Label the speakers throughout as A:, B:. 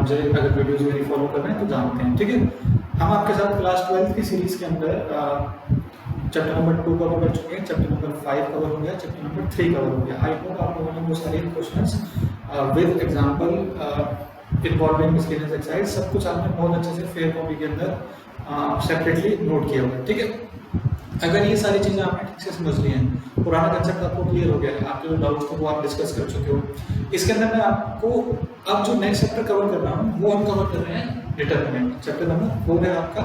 A: आप मुझे अगर वीडियोज़ मेरी फॉलो कर रहे हैं तो जानते हैं, ठीक है। हम आपके साथ क्लास 12 की सीरीज़ के अंदर चैप्टर नंबर 2 कवर कर चुके हैं, चैप्टर नंबर 5 कवर हो गया, चैप्टर नंबर 3 कवर हो गया। आई होप आप लोगों ने वो सारे questions with example involving miscellaneous exercise सब कुछ आपने बहुत अच्छे से फेयर कॉपी के अंदर सेपरेटली नोट किया हुआ है, ठीक है। अगर ये सारी चीज़ें आपने ठीक से समझ ली हैं, पुराना कंसेप्ट आपको क्लियर हो गया है, आपके जो डाउट्स थे वो आप डिस्कस कर चुके हो, इसके अंदर मैं आपको अब जो नेक्स्ट चैप्टर कवर कर रहा हूँ वो हम कवर कर रहे हैं डिटरमिनेंट। चैप्टर नंबर 4 है आपका,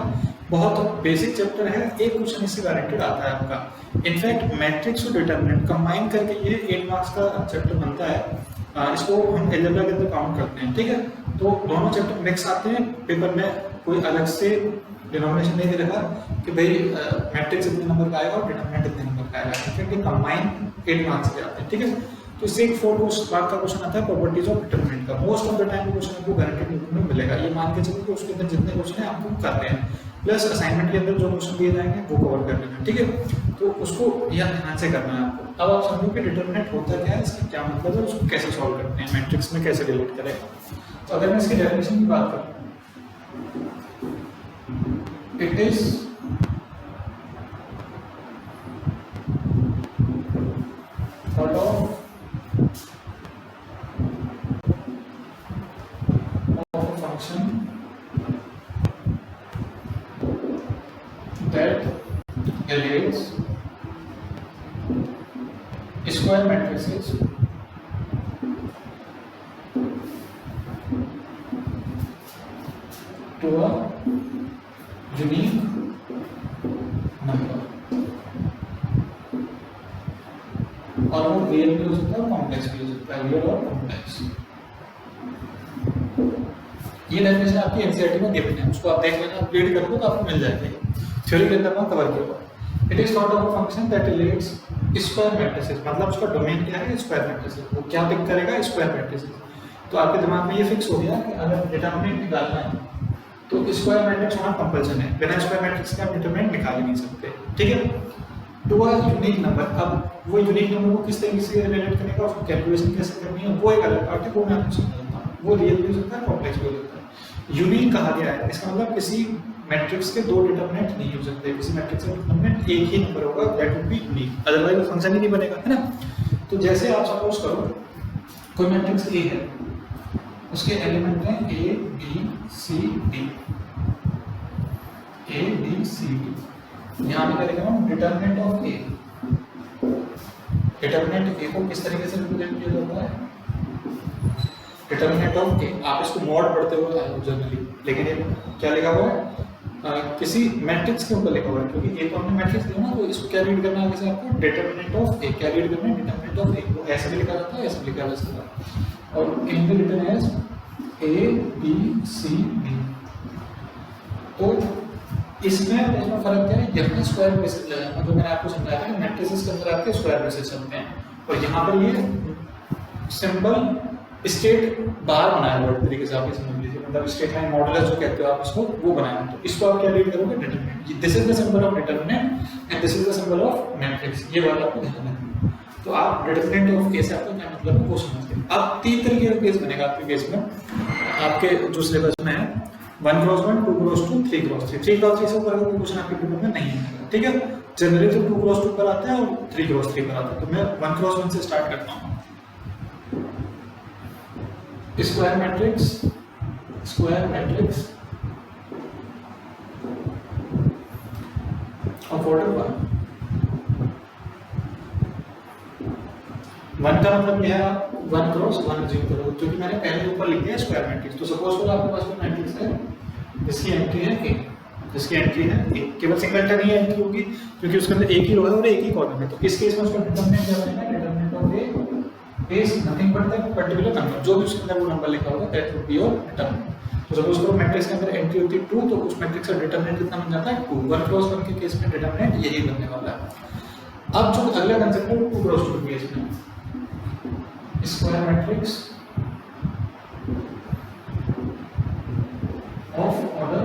A: बहुत बेसिक चैप्टर है, एक क्वेश्चन इससे गारंटेड आता है आपका। इनफैक्ट मैट्रिक्स और डिटरमिनेंट कंबाइन करके ये 8 मार्क्स का चैप्टर बनता है। इसको हम अलजेब्रा के अंदर काउंट करते हैं, ठीक है। तो दोनों चैप्टर मिक्स आते हैं पेपर में, कोई अलग से डिनोमिनेशन नहीं दे रखा कि भाई मैट्रिक्स इतने नंबर का आएगा और डिटरमिनेंट इतने नंबर का आएगा, क्योंकि कंबाइन 8 मार्क्स के आते हैं, ठीक है। तो इससे एक 4 मार्क का क्वेश्चन आता है प्रॉपर्टीज ऑफ डिटरमिनेंट का। Most of the time question आपको गारंटेड में मिलेगा, ये मान के चलिए कि उसके अंदर जितने क्वेश्चन है आपको करने हैं, प्लस असाइनमेंट के अंदर जो क्वेश्चन दिए जाएंगे वो कवर करने हैं, ठीक है। तो उसको यह ध्यान से करना है आपको। अब आप समझो कि डिटरमिनेंट होता क्या है, इसका क्या मतलब है, उसको कैसे सॉल्व करते हैं, मैट्रिक्स में कैसे रिलेट करें। तो अगर मैं इसकी डेफिनेशन की बात करूँ, it is sort of a function that relates square matrices to a unique number, और वो रियल भी हो सकता है और कॉम्प्लेक्स भी हो सकता है, रियल और कॉम्प्लेक्स। ये डेफिनेशन आपकी एनसीईआरटी में गिवन है, उसको आप देख लेना, आप रीड करोगे तो आपको मिल जाएगा, थ्योरी के अंदर में कवर किया हुआ। It is sort of a function that relates square matrices, मतलब उसका डोमेन क्या है, स्क्वायर मैट्रिसेस। वो क्या पिक करेगा, स्क्वायर मैट्रिसेस। तो आपके दिमाग में ये फिक्स हो गया कि अगर डिटरमिनेंट निकालना है तो स्क्वायर मैट्रिक्स होना कंपल्सन है, बिना स्क्वायर मैट्रिक्स के आप डिटरमिनेंट निकाल ही नहीं सकते, ठीक है। टू अ यूनिक नंबर, अब वो यूनिक नंबर को किस तरीके से रिलेट करने का, उसको कैलकुलेशन कैसे करनी है, वो एक अलग पार्ट है, वो मैं आपको समझाता हूँ। वो रियल भी हो सकता है, कॉम्प्लेक्स भी हो सकता है। यूनिक कहा गया है, इसका मतलब किसी मैट्रिक्स के दो डिटरमिनेंट नहीं हो सकते, किसी मैट्रिक्स का डिटरमिनेंट एक ही नंबर होगा, that would be unique, otherwise वो फंक्शन ही नहीं बनेगा, है ना। तो जैसे आप सपोज करो कोई मैट्रिक्स ए है, उसके एलिमेंट हैं a b c d, a b c d. यहाँ पे करेंगे हम determinant of a. Determinant a को किस तरीके से रिप्रेजेंट किया जाता है, डिटरमिनेंट ऑफ ए। आप इसको मॉड पढ़ते हो जनरली, लेकिन ये क्या लिखा हुआ है, किसी मैट्रिक्स के ऊपर लिखा हुआ है, क्योंकि ए को हमने मैट्रिक्स दिया ना, तो इसको क्या रीड करना है आगे से आपको, डिटरमिनेंट ऑफ ए। क्या रीड करना है, डिटरमिनेंट ऑफ ए। वो ऐसे भी लिखा जाता है, ऐसे भी लिखा जा सकता है, और in the written as a b c d. तो इसमें फर्क क्या है, यहाँ स्क्वायर बेसिस जो मैंने आपको समझाया था, मैट्रिसेस के अंदर आपके स्क्वायर बेसिस चलते हैं, और यहाँ पर ये सिंपल स्टेट बार बनाया हुआ तरीके से आप समझ लीजिए, मतलब स्टेट लाइन मॉडुलस जो कहते हो आप इसको, वो बनाया। तो इसको आप क्या रीड करोगे, determinant. This is the symbol of determinant and this is the symbol of matrix, ये बात आपको ध्यान रखनी है। तो आप डिटरमिनेंट ऑफ केस आपका क्या मतलब है वो समझते हैं। अब 3 तरीके का केस बनेगा आपके केस में, आपके जो सिलेबस में है 1x1, 2x2, 3x3। 3x3 से ऊपर का क्वेश्चन आपके पेपर में नहीं है, ठीक है। जनरली तो 2x2 पर आता है और 3x3 पर आता है, तो मैं 1x1 से स्टार्ट करता हूँ। स्क्वायर मैट्रिक्स ऑफ ऑर्डर 1 का मतलब यह है आप 1x1 ज्यूम करो, क्योंकि मैंने पहले ऊपर लिख दिया स्क्वायर मैट्रिक्स। तो सपोज करो आपके पास कोई मैट्रिक्स है जिसकी एंट्री है ए, जिसकी एंट्री है ए, केवल सिंगल टर्म ही एंट्री होगी, क्योंकि उसके अंदर एक ही रो है और एक ही कॉलम है। तो इस केस में उसका डिटरमिनेंट क्या बनेगा, determinant of A is nothing but the particular number, जो भी उसके अंदर वो नंबर लिखा होगा that would be your determinant. तो सपोज करो मैट्रिक्स के अंदर एंट्री होती है 2, तो उस मैट्रिक्स का डिटरमिनेंट कितना बन जाता है 2। 1x1 के केस में डिटरमिनेंट यही बनने वाला है। अब जो अगला कंसेप्ट है 2x2 के केस में, स्क्वायर मैट्रिक्स ऑफ ऑर्डर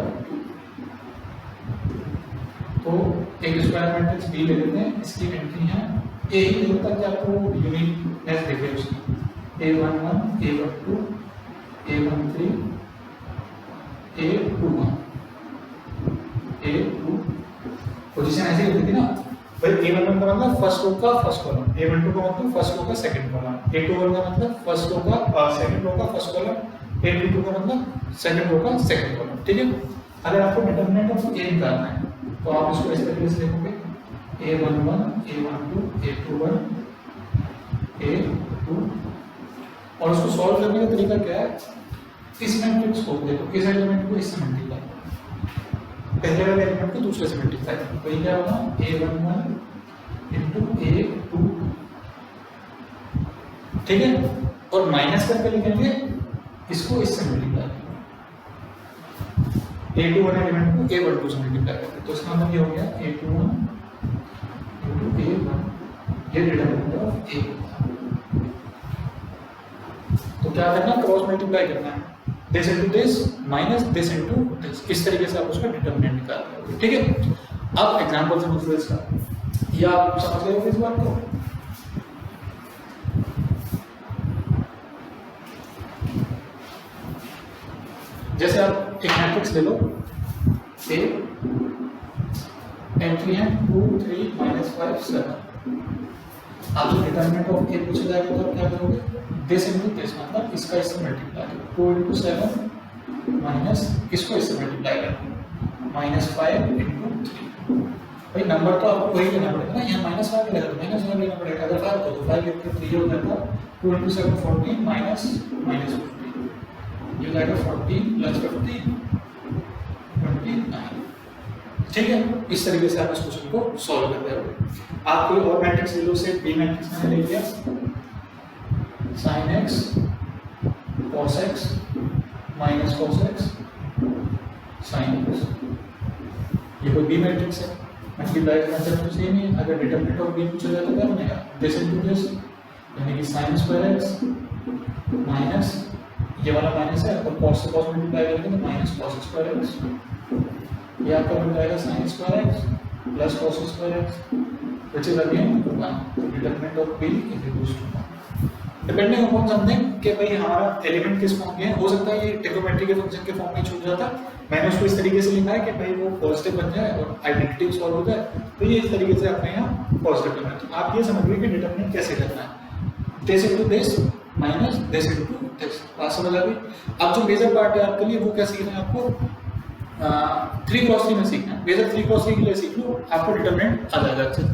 A: 2। तो एक स्क्वायर मैट्रिक्स बी ले लेते हैं, इसकी एंट्री है ए ही होता है कि आपको यूनिकनेस देखे उसकी, A11, A12, A13, A21 A2 position ऐसे ही होती थी ना भाई। A11 का मतलब फर्स्ट रो का फर्स्ट कॉलम, A12 का मतलब फर्स्ट रो का सेकंड कॉलम, A21 का मतलब फर्स्ट रो का सेकंड रो का फर्स्ट कॉलम, A22 का मतलब सेकंड रो का सेकंड कॉलम। ठीक है, अगर आपको डिटरमिनेंट ऑफ A निकालना है तो आप इसको इस तरीके से लिखोगे A11 A12 A21 A2 और उसको सॉल्व करने का तरीका क्या है, इस मैट्रिक्स को देखो, इस एलिमेंट को इससे मल्टीप्लाई, पहले वाले एलिमेंट को दूसरे से मल्टीप्लाई करो, तो ये क्या होगा A11 इंटू A2, ठीक है, और माइनस करके लिखेंगे इसको इससे मल्टीप्लाई, A21 एलिमेंट को A12 से मल्टीप्लाई करके, तो इसका मतलब ये हो गया A21 इंटू A1, ये डिटरमिनेंट ऑफ A। तो क्या करना है, क्रॉस मल्टीप्लाई करना है, this into this minus this into this, इस तरीके से आप उसका डिटरमिनेंट निकाल लोगे। ठीक है, अब एग्जांपल समझ लो इसका, ये आप समझ गए हो इस बात को। जैसे आप एक मैट्रिक्स ले लो, ए एंट्री है 2 3 -5 7, आप जो डिटरमिनेंट ऑफ ए पूछा जाएगा तो क्या करोगे, दिस इनटू दिस, मतलब इसका इससे मल्टीप्लाई, 2 इंटू 7 माइनस इसको इससे मल्टीप्लाई करो, -5 इंटू 3। भाई नंबर तो आपको वही लेना पड़ेगा ना, यहाँ -5 लेगा तो -5 लेना पड़ेगा, अगर 5 हो तो 5 इंटू 3 हो जाएगा, 2 इंटू 7 14 माइनस 15, ये हो जाएगा 14 प्लस 15 29। ठीक है, इस तरीके से आप इस क्वेश्चन को सॉल्व करते हो। आप कोई और मैट्रिक्स ले लो, से बी मैट्रिक्स मैंने ले लिया, sin x cos x minus cos x sin x, ये कोई बी मैट्रिक्स है, मल्टीप्लाई का कंसेप्ट तो सेम ही है। अगर डिटरमिनेंट ऑफ बी पूछा जाए तो क्या बनेगा, दिस इनटू दिस, यानी कि sin स्क्वायर x माइनस, ये वाला माइनस है तो cos से cos मल्टीप्लाई करेंगे तो माइनस cos स्क्वायर x, ये आपका बन जाएगा sin square x plus cos square x which is again 1, तो determinant of b is equals to 1। Depending upon something कि भाई हमारा एलिमेंट किस फॉर्म में है, हो सकता है ये ट्रिग्नोमेट्री के फंक्शन के फॉर्म में छूट जाता, मैंने उसको इस तरीके से लिखा है कि भाई वो पॉजिटिव बन जाए और आइडेंटिटी सॉल्व हो जाए, तो ये इस तरीके से अपने यहाँ पॉजिटिव बना है। तो आप ये समझिए कि डिटरमिनेंट कैसे करना है, this into this minus this into this, बात समझ आ गई। अब जो मेजर पार्ट है आपके लिए वो क्या सीखना है आपको, 3x3 में सीखना है, मेजर 3x3 के लिए सीख लो, आपको डिटरमिनेंट आ जाएगा अच्छे से।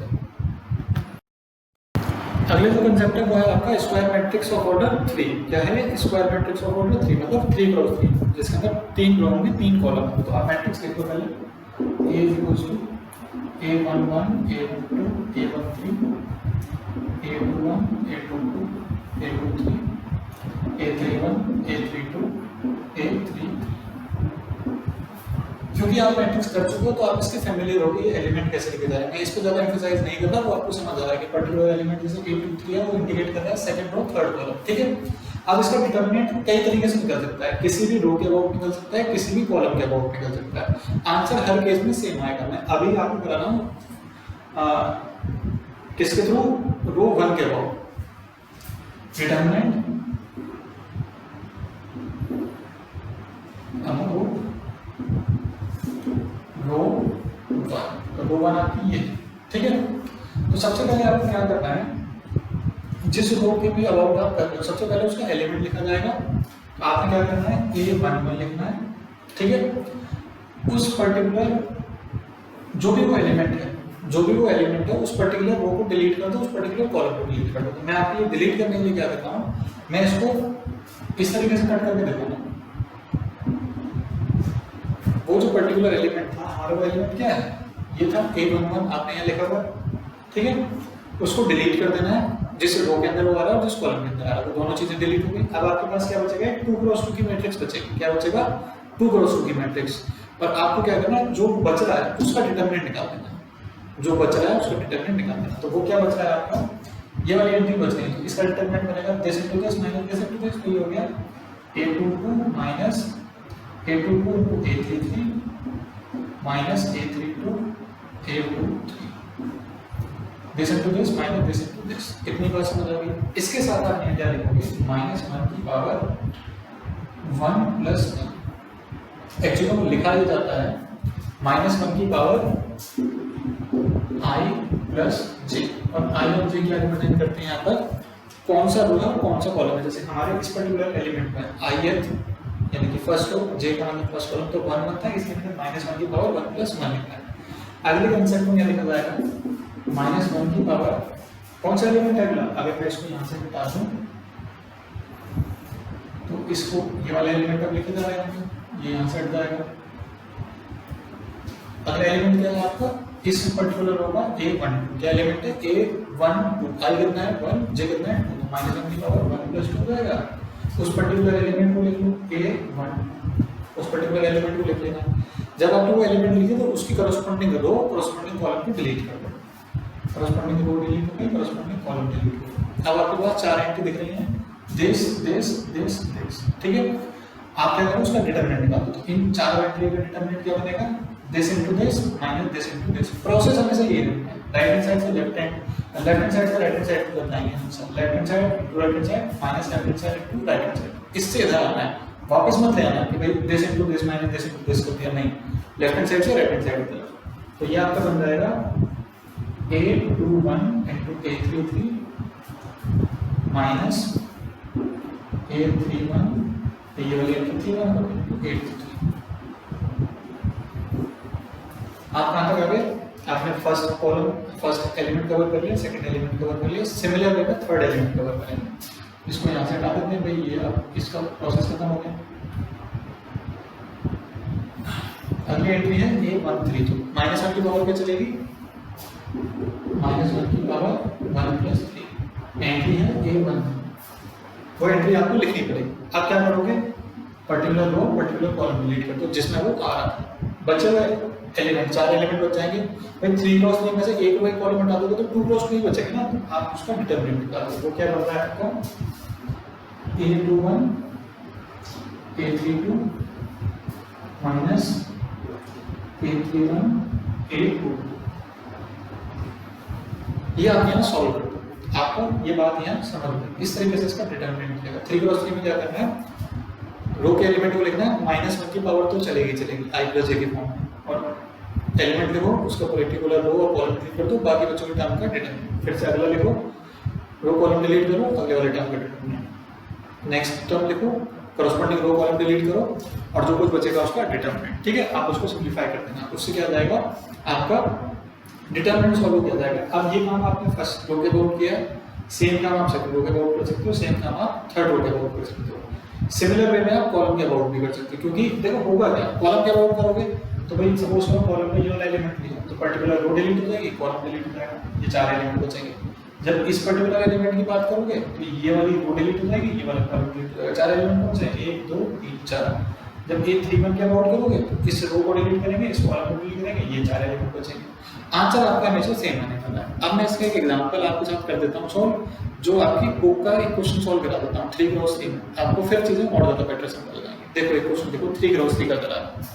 A: अगले जो कंसेप्ट है वो है आपका स्क्वायर मैट्रिक्स ऑफ ऑर्डर 3। क्या है स्क्वायर मैट्रिक्स ऑफ ऑर्डर 3, मतलब 3x3, जिसके अंदर 3 रो होंगे 3 कॉलम होंगे। तो आप मैट्रिक्स लिखो पहले, A equals to A11 A12 A13 A21 A22 A23 A31 A32 A33। क्योंकि आप मैट्रिक्स कर चुके हो तो आप इसके फैमिलियर हो गए, एलिमेंट कैसे लिखे जाएंगे, इस पर ज़्यादा एम्फसाइज नहीं करना, वो आपको समझ आ रहा है कि पर्टिकुलर एलिमेंट जैसे A23 है वो इंडिकेट कर रहा है सेकंड रो थर्ड कॉलम। ठीक है, अब इसका डिटरमिनेंट कई तरीके से निकल सकता है, किसी भी रो के अबाउट निकल सकता है, किसी भी कॉलम के अबाउट निकल सकता है, आंसर हर केस में सेम आएगा। मैं अभी आपको बता रहा हूँ किसके थ्रू, रो 1 के अबाउट डिटरमिनेंट रो 1 आपकी ये। ठीक है, तो सबसे पहले आपको क्या करना है, जिस रो के भी अबाउट आप करते हो सबसे पहले उसका एलिमेंट लिखा जाएगा। तो आपने क्या करना है, A11 लिखना है। ठीक है, उस पर्टिकुलर जो भी वो एलिमेंट है उस पर्टिकुलर रो को डिलीट कर दो, उस पर्टिकुलर कॉलम को डिलीट कर दो। तो मैं आपके लिए डिलीट करने के लिए क्या करता हूँ, मैं इसको इस तरीके से कट करके दिखाऊंगा। वो जो पर्टिकुलर एलिमेंट था, हमारा वो एलिमेंट क्या है, ये था A11, आपने यहाँ लिखा हुआ। ठीक है, उसको डिलीट कर देना है, जिस रो के अंदर वो आ रहा है और जिस कॉलम के अंदर आ रहा है, वो दोनों चीजें डिलीट हो गई। अब आपके पास क्या बचेगा, 2x2 की मैट्रिक्स बचेगी। क्या बचेगा, 2x2 की मैट्रिक्स। और आपको क्या करना है, जो बच रहा है उसका डिटरमिनेंट निकाल देना है, जो बच रहा है उसका डिटरमिनेंट निकाल देना। तो वो क्या बच रहा है आपका, ये वाली एंट्री बच गई, तो इसका डिटरमिनेंट बनेगा this into this minus this into this, तो ये हो गया A22 minus A22 into A33 minus A32 A23, this into this minus this into this. इतनी बात समझ आ गई। इसके साथ आप क्या लिखोगे, -1 की पावर 1 + 1, एक्चुअली वो लिखा ही जाता है -1 की पावर i प्लस जे, और i और j क्या रिप्रेजेंट करते हैं यहाँ पर, कौन सा रो है और कौन सा कॉलम है। जैसे हमारे इस पर्टिकुलर एलिमेंट में ith यानी कि फर्स्ट रो, j का मतलब फर्स्ट कॉलम तो 1 बनता है, इसके अंदर -1 की पावर 1 प्लस 1 लिखा है। अगले कंसेप्ट में क्या लिखा जाएगा, -1 की पावर कौन सा एलिमेंट है अगला, अगर मैं इसको यहाँ से हटा दूं तो इसको ये वाला एलिमेंट अब लिखा जाएगा, ये यहाँ से हट जाएगा। अगला एलिमेंट क्या है आपका, इस पर्टिकुलर रो का a12 क्या एलिमेंट है, a12 i कितना है 1, j कितना है 2, तो -1 की पावर 1 प्लस 2 जाएगा। उस पर्टिकुलर एलिमेंट को लिख लो a1, उस पर्टिकुलर एलिमेंट को लिख लेना। जब आपने वो एलिमेंट लिखे तो उसकी करस्पॉन्डिंग रो करस्पॉन्डिंग कॉलम को डिलीट कर दो, करस्पॉन्डिंग रो डिलीट हो गई, करस्पॉन्डिंग कॉलम डिलीट हो गई। अब आपके पास 4 एंट्री दिख रही हैं, दिस दिस दिस दिस, ठीक है। आप क्या करो उसका डिटरमिनेंट निकालो, तो इन 4 एंट्री का डिटरमिनेंट क्या बनेगा, this into this minus this into this. Process हमेशा ये रहता है, राइट हैंड साइड से लेफ्ट हैंड साइड से राइट हैंड साइड को बताएंगे हम, left hand side into right hand side minus left hand side into right hand side. इससे इधर आना है, वापस मत ले आना कि भाई this into this minus this into this कर दिया, नहीं, लेफ्ट हैंड साइड से राइट हैंड साइड की तरफ। तो ये आपका बन जाएगा a21 into a33 minus a31, ये वाली a31 इनटू a33। आप कहाँ तक आ गए, आपने first column first element cover कर लिया, सेकंड एलिमेंट कवर कर लिया, सिमिलर वे में थर्ड एलिमेंट कवर करेंगे। इसको यहाँ से हटा देते हैं भाई, ये अब इसका प्रोसेस खत्म हो गया। अगली एंट्री है a13, तो -1 की पावर क्या चलेगी, -1 की पावर 1 प्लस 3, एंट्री है a13, वो एंट्री आपको लिखनी पड़ेगी। आप क्या करोगे, particular row particular column delete कर दो जिसमें वो आ रहा था, बचे हुए एलिमेंट 4 एलिमेंट बच जाएंगे। भाई 3 क्रॉस 3 में से एक रो एक कॉलम हटा दोगे तो 2 क्रॉस 2 ही बचेगा ना, तो आप उसका डिटरमिनेंट निकालो। वो क्या बन रहा है आपका, a21 a32 minus a31 a22। ये आप यहाँ सॉल्व कर दो, आपको ये बात यहाँ समझ में, इस तरीके से इसका डिटरमिनेंट मिलेगा। 3 क्रॉस 3 में क्या करना है, रो के एलिमेंट को लिखना है, -1 की पावर तो चलेगी i प्लस j की फॉर्म में, और एलिमेंट लिखो उसका पर्टिकुलर रो और कॉलम डिलीट कर दो, बाकी बच्चों के टर्म का डिटरमिनेंट। फिर से अगला लिखो, रो कॉलम डिलीट करो, अगले वाले टर्म का डिटरमिनेंट, नेक्स्ट टर्म लिखो, करस्पॉन्डिंग रो कॉलम डिलीट करो, और जो कुछ बचेगा उसका डिटरमिनेंट, ठीक है। आप उसको सिंप्लीफाई कर देना, उससे क्या जाएगा, आपका डिटरमिनेंट सॉल्व किया जाएगा। अब ये काम आपने फर्स्ट रो के अबाउट किया, सेम काम आप सेकंड रो के अबाउट कर सकते हो, सेम काम आप थर्ड रो के अबाउट कर सकते हो। सिमिलर वे में आप कॉलम के अबाउट भी कर सकते हो, क्योंकि देखो होगा क्या, कॉलम के अबाउट करोगे तो भाई सपोज करो कॉलम में ये वाला एलिमेंट लिया तो पर्टिकुलर रो डिलीट हो जाएगी, कॉलम डिलीट हो जाएगा, ये 4 एलिमेंट बचेंगे। जब इस पर्टिकुलर एलिमेंट की बात करोगे तो ये वाली रो डिलीट हो जाएगी, ये वाला कॉलम डिलीट हो जाएगा। 4 एलिमेंट कौन से, 1 2 3 4। जब a31 के अबाउट करोगे तो इस रो को डिलीट करेंगे, इस कॉलम को डिलीट करेंगे, ये 4 एलिमेंट बचेंगे। आंसर आपका हमेशा सेम आने वाला है। अब मैं इसका एक एग्जांपल आपके साथ कर देता हूं सॉल्व, जो आपकी बुक का एक क्वेश्चन सॉल्व करा देता हूं 3 क्रॉस 3 में, आपको फिर चीजें और ज्यादा बेटर समझ जाएंगी। देखो एक क्वेश्चन देखो, 3 क्रॉस 3 का करा है,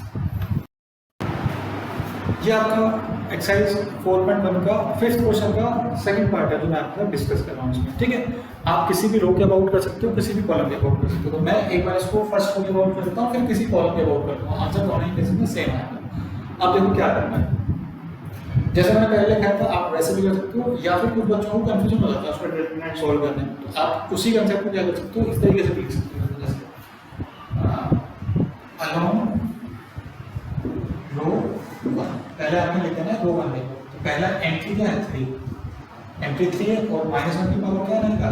A: ये आपका एक्सरसाइज 4.1 का 5th क्वेश्चन का सेकंड पार्ट है जो मैं आपको डिस्कस कर रहा हूँ इसमें, ठीक है। आप किसी भी रो के अबाउट कर सकते हो, किसी भी कॉलम के अबाउट कर सकते हो। तो मैं एक बार इसको फर्स्ट रो के अबाउट कर देता हूँ, फिर किसी कॉलम के अबाउट करता हूँ, आंसर दोनों ही केस में सेम आएगा। अब देखो क्या करना है, जैसे मैंने पहले कहा था आप वैसे भी कर सकते हो, या फिर कुछ बच्चों को कंफ्यूजन हो जाता है उसका डिटरमिनेंट सॉल्व करने में, तो आप उसी कंसेप्ट को क्या कर सकते हो, इस तरीके से लिख सकते हो, जैसे अलोंग रो 1, पहले आपने लिख देना है रो 1 देखो, तो पहला एंट्री क्या है 3, एंट्री 3 है, और -1 की पावर क्या है ना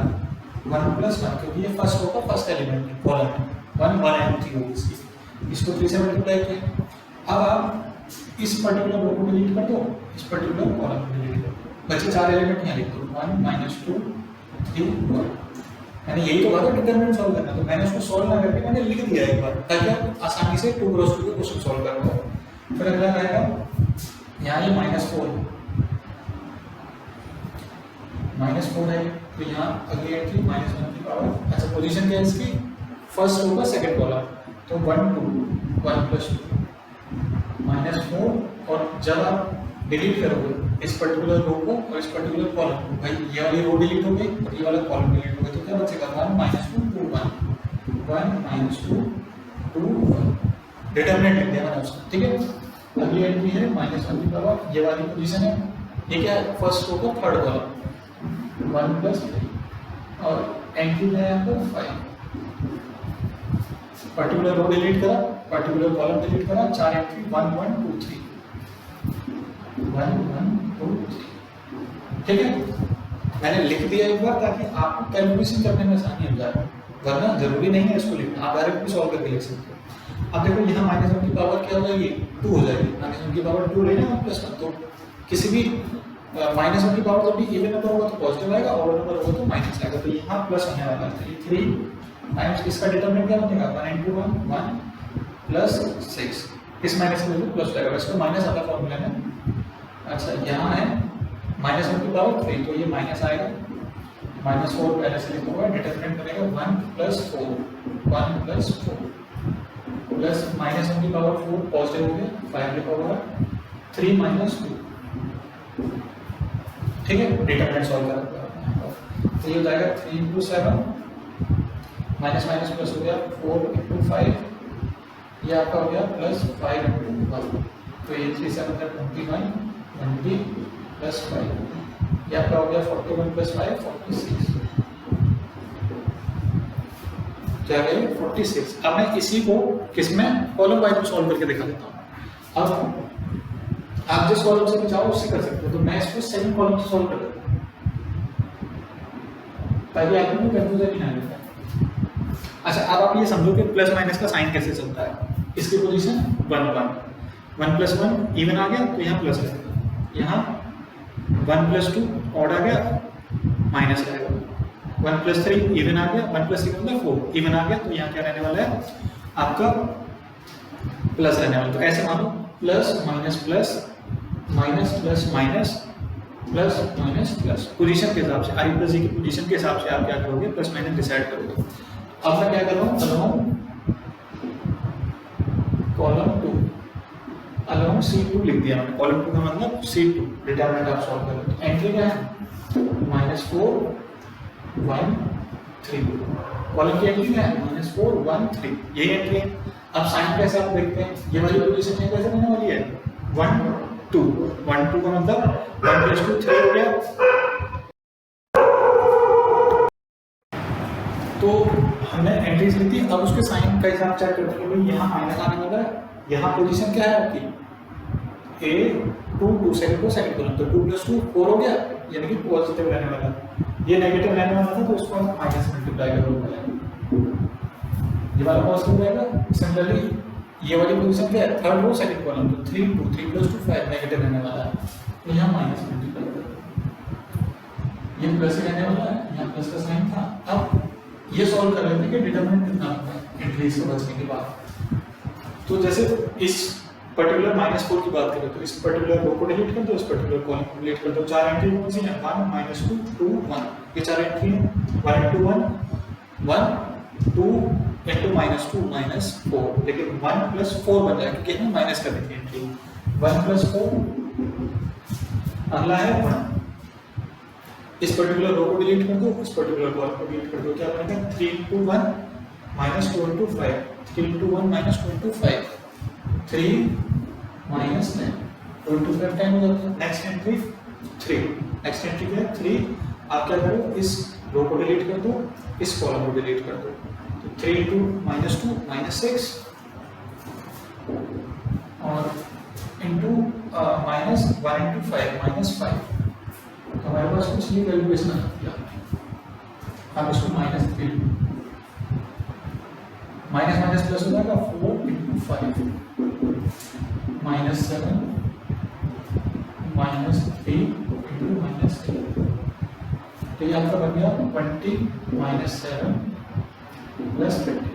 A: 1 प्लस 1, क्योंकि ये फर्स्ट रो का फर्स्ट एलिमेंट है, कॉलम 1 एंट्री होगी इसकी, इसको 3 से मल्टीप्लाई किया। अब आप इस पर्टिकुलर रो को डिलीट कर दो, इस पर्टिकुलर कॉलम को डिलीट कर दो, बचे 4 एलिमेंट यहाँ लिख दो, 1 -2 3 1। मैंने यही तो कहा था डिटरमिनेंट सॉल्व करना, तो मैंने उसको सॉल्व ना करके मैंने लिख दिया एक बार, ताकि आप आसानी से 2 क्रॉस 2 के क्वेश्चन सॉल्व कर पाओ। फिर अगला रहेगा यहाँ ये -4 है, तो यहाँ अगली एंट्री -1 की पावर, अच्छा पोजीशन क्या है इसकी, फर्स्ट रो का सेकंड कॉलम, तो 1 2 1 प्लस 2 -4, और जब आप डिलीट करोगे इस पर्टिकुलर रो को और इस पर्टिकुलर कॉलम को, भाई ये वाली रो डिलीट हो गई और ये वाला कॉलम डिलीट हो गया, तो क्या बचेगा 1 -2 2 1 1 -2 2 1। डिटरमिनेंट लिख दिया मैंने उसका, ठीक है। अगली एंट्री है -1 की पावर, ये वाली पोजीशन है, ये क्या है, फर्स्ट रो का थर्ड कॉलम 1 + 3 और एंट्री है यहाँ पर 5। पर्टिकुलर रो डिलीट करा, पर्टिकुलर कॉलम डिलीट करा, 4 एंट्री 1 1 2 3 1 1 2 3, ठीक है। मैंने लिख दिया एक बार ताकि आपको कैलकुलेशन करने में आसानी हो जाए, वरना जरूरी नहीं है इसको लिखना, आप डायरेक्ट भी सॉल्व करके लिख सकते हो। अब देखो यहाँ -1 की पावर क्या हो जाएगी, 2 हो जाएगी, -1 की पावर 2 लेना और +1, तो किसी भी -1 की पावर जब भी इवन नंबर होगा तो पॉजिटिव आएगा, ऑड नंबर होगा तो माइनस आएगा, तो यहाँ प्लस होने वाला है। 3 टाइम्स इसका डिटरमिनेंट क्या बनेगा, 1 × 1 1 + 6, इस माइनस के लिए प्लस आएगा, इसका माइनस आता फॉर्मूला में। अच्छा यहाँ है -1 की पावर 3, तो ये माइनस आएगा, -4 पहले से लिखा हुआ है, डिटरमिनेंट बनेगा 1 + 4 1 + 4 प्लस -1 की पावर 4 पॉजिटिव हो गया, 5 लिखा हुआ है, 3 - 2, ठीक है। डिटरमिनेंट सॉल्व करा तो ये हो जाएगा 3 × 7 माइनस माइनस प्लस हो गया 4 × 5, ये आपका हो गया +5 × 1, तो ये 3 7 21 20 + 5, ये आपका हो गया 41 + 5 46, क्या गया 46। अब मैं इसी को किसमें कॉलम वाइज में सॉल्व करके दिखा देता हूँ। अब आप जिस कॉलम से चाहो उससे कर सकते हो, तो मैं इसको सेकंड कॉलम से सॉल्व कर देता हूँ ताकि आपको कोई कंफ्यूजन नहीं आएगा। अच्छा अब आप ये समझो कि प्लस माइनस का साइन कैसे चलता है। इसकी पोजीशन 1 1 1 + 1 इवन आ गया तो यहाँ प्लस रहेगा, यहाँ 1 + 2 ऑड आ गया माइनस रहेगा, 1 + 3 इवन आ गया, 1 + 3 मतलब 4 इवन आ गया, तो यहाँ क्या रहने वाला है आपका प्लस रहने वाला। तो ऐसे मानो plus minus plus minus plus minus plus minus plus, position के हिसाब से i + j की पोजीशन के हिसाब से आप क्या करोगे, प्लस माइनस डिसाइड करोगे। अब मैं क्या कर रहा हूँ, अलोंग कॉलम 2 अलोंग C2 लिख दिया मैंने, कॉलम 2 का मतलब C2, डिटरमिनेंट आप सॉल्व करो। तो एंट्री क्या है -4 1 3, कॉलम की एंट्री क्या है -4 1 3, यही एंट्री है। अब साइन कैसे आप देखते हैं, ये वाली पोजीशन है कैसे बनने वाली है 1 2 1 2 का मतलब 1 + 2 3 हो गया। तो हमने एंट्रीज ली थी, अब उसके साइन का हिसाब चेक करते हैं। यहाँ माइनस आने वाला है, यहाँ पोजीशन क्या है आपकी A 2 2 सेकंड को सेकंड कॉलम, तो 2 + 2 4 हो गया, यानी कि पॉजिटिव रहने वाला है। ये नेगेटिव रहने वाला था तो उसको हम माइनस मल्टीप्लाई करोगे, ये वाला पॉजिटिव रहेगा। सिमिलरली ये वाली पोजीशन क्या है थर्ड रो सेकंड कॉलम, तो 3 2 3 + 2 5 नेगेटिव रहने वाला है, तो यहाँ माइनस मल्टीप्लाई करोगे, ये प्लस रहने वाला है, यहाँ प्लस का साइन था। अब ये सॉल्व कर रहे थे कि डिटरमिनेंट कितना होगा एंट्रीज को बचने के बाद। तो जैसे इस पर्टिकुलर -4 की बात करें तो इस पर्टिकुलर रो को डिलीट कर दो, इस पर्टिकुलर कॉलम को डिलीट कर दो। 4 एंट्री कौन सी है 1 -2 2 1, ये 4 एंट्री है 1 × 1 1 2 × -2 -4, लेकिन 1 + 4 बन जाएगा क्योंकि हमें माइनस करनी थी एंट्री। 1 + 4, अगला है 1, इस पर्टिकुलर रो को डिलीट कर दो, इस पर्टिकुलर कॉलम को डिलीट कर दो, क्या बनेगा 3 × 1 -2 × 5, 3 × 1 -2 × 5, 3 -10 2 × 5 10 हो जाता है। नेक्स्ट एंट्री 3, नेक्स्ट एंट्री क्या है 3, आप क्या करो इस रो को डिलीट कर दो, इस कॉलम को डिलीट कर दो, तो 3 × 2 -6 और इनटू -1 × 5 -5, तो हमारे पास कुछ ये कैलकुलेशन आ गया, हम इसको -3 माइनस प्लस हो जाएगा 4 × 5 -7 -3 × -8, तो ये आपका बन गया 20 -7 + 23,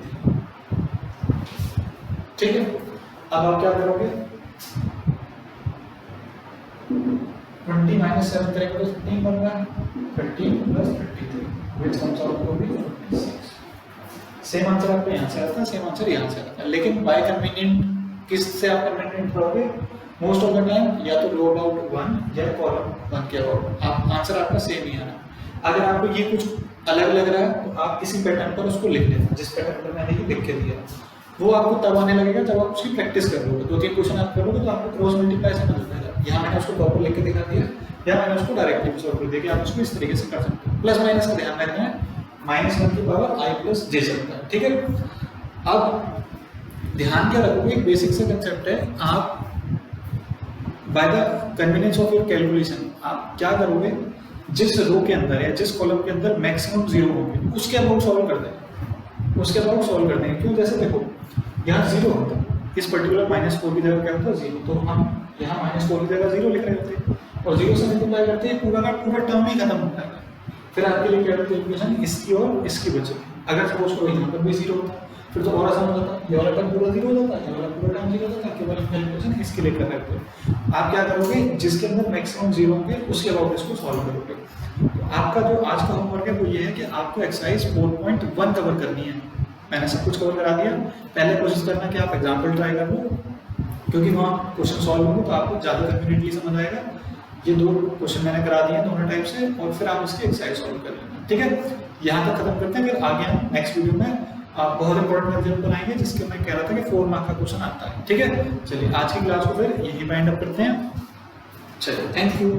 A: ठीक है। अब आप क्या करोगे 20 - 7 करेंगे तो 15 बन रहा है, 15 + 33 which comes out to be 46। Same answer आपको यहाँ से आता है, सेम आंसर यहाँ से आता है, लेकिन बाय कन्वीनियंट किस से आप कन्वीनियंट करोगे, मोस्ट ऑफ द टाइम या तो रो अबाउट 1 या कॉलम 1 के अबाउट, आप आंसर आपका सेम ही आना। अगर आपको ये कुछ अलग लग रहा है तो आप इसी पैटर्न पर उसको लिख लेना, जिस पैटर्न पर मैंने ये लिख के दिया। वो आपको तब आने लगेगा जब आप उसकी प्रैक्टिस कर लोगे। 2-3 क्वेश्चन आप करोगे तो आपको क्रॉस मल्टीप्लाई समझ आ जाएगा। यहाँ मैंने उसको प्रॉपर लिख के दिखा दिया, या मैंने उसको डायरेक्टली भी सॉल्व कर दिया कि आप उसको इस तरीके से कर सकते हो। प्लस माइनस का ध्यान रखना है, -1 की पावर i प्लस j चलता है, ठीक है। अब ध्यान क्या रखोगे, एक बेसिक से कंसेप्ट है, आप by the convenience of your calculation आप क्या करोगे, जिस रो के अंदर या जिस कॉलम के अंदर मैक्सिमम 0 होंगे उसके अबाउट सॉल्व कर दें, उसके अबाउट सॉल्व कर देंगे। क्यों, जैसे देखो यहाँ 0 होता है, इस पर्टिकुलर -4 की जगह क्या होता है 0, तो हम यहाँ -4 की जगह 0 लिख रहे होते हैं और 0 से मल्टीप्लाई करते हैं, पूरा का पूरा टर्म ही खत्म होता है। फिर आपके लिए क्या होती है इक्वेशन, इसकी और इसकी बचती है। अगर सपोज करो यहाँ पर भी 0 होता फिर तो और आसान हो जाता, ये वाला टर्म पूरा 0 हो जाता, ये वाला पूरा टर्म 0 हो जाता, केवल कैलकुलेशन इसके लिए कर रहे हो। आप क्या करोगे, जिसके अंदर मैक्सिमम 0 होंगे उसके अबाउट इसको सॉल्व करोगे। तो आपका जो आज का होमवर्क है वो ये है कि आपको एक्सरसाइज 4.1 कवर करनी है। मैंने सब कुछ कवर करा दिया, पहले कोशिश करना कि आप एग्जाम्पल ट्राई कर लो, क्योंकि वहाँ क्वेश्चन सॉल्व होंगे तो आपको ज़्यादा कन्वीनियंटली समझ आएगा। ये 2 क्वेश्चन मैंने करा दिए दोनों टाइप से, और फिर आप इसकी एक्सरसाइज सॉल्व कर लेना, ठीक है। यहाँ तक खत्म करते हैं, फिर आगे हम नेक्स्ट वीडियो में आप बहुत इंपॉर्टेंट एग्जाम्पल बनाएंगे, जिसके मैं कह रहा था कि 4 मार्क का क्वेश्चन आता है, ठीक है। चलिए आज की क्लास को फिर यहीं पे एंड अप करते हैं। चलिए, थैंक यू।